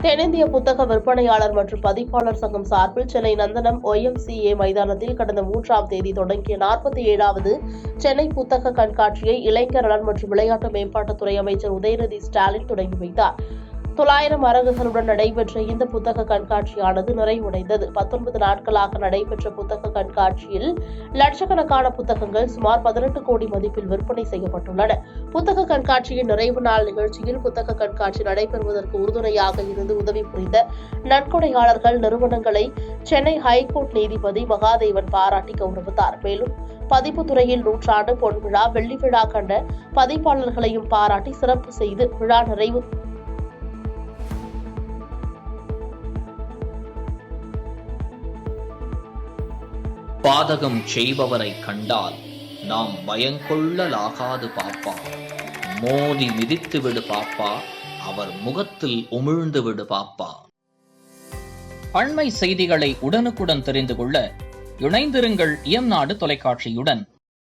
தென்னிந்திய புத்தக விற்பனையாளர் மற்றும் பதிப்பாளர் சங்கம் சார்பில் சென்னை நந்தனம் OMCA மைதானத்தில் கடந்த 3ஆம் தேதி தொடங்கிய 47வது சென்னை புத்தக கண்காட்சியை இளைஞர் நலன் மற்றும் விளையாட்டு மேம்பாட்டுத்துறை அமைச்சர் உதயநிதி ஸ்டாலின் தொடங்கி வைத்தார். 900 அரங்குகளுடன் நடைபெற்ற இந்த புத்தக கண்காட்சியானது நிறைவடைந்தது. 19 நாட்களாக நடைபெற்ற புத்தக கண்காட்சியில் லட்சக்கணக்கான புத்தகங்கள் சுமார் 18 கோடி மதிப்பில் விற்பனை செய்யப்பட்டுள்ளன. புத்தக கண்காட்சியின் நிறைவு நாள் நிகழ்ச்சியில் புத்தக கண்காட்சி நடைபெறுவதற்கு உறுதுணையாக இருந்து உதவி புரிந்த நன்கொடையாளர்கள் நிறுவனங்களை சென்னை ஹைகோர்ட் நீதிபதி மகாதேவன் பாராட்டி கௌரவித்தார். மேலும் பதிப்புத்துறையில் நூற்றாண்டு பொன்விழா, வெள்ளி விழா கண்ட பதிப்பாளர்களையும் பாராட்டி சிறப்பு செய்து விழா நிறைவு பாதகம் செய்பவரை கண்டால் நாம் பயங்கொள்ளலாகாது பாப்பா, மோதி மிதித்து விடு பாப்பா, அவர் முகத்தில் உமிழ்ந்து விடு பாப்பா. அண்மை செய்திகளை உடனுக்குடன் தெரிந்து கொள்ள இணைந்திருங்கள் இயம்நாடு தொலைக்காட்சியுடன்.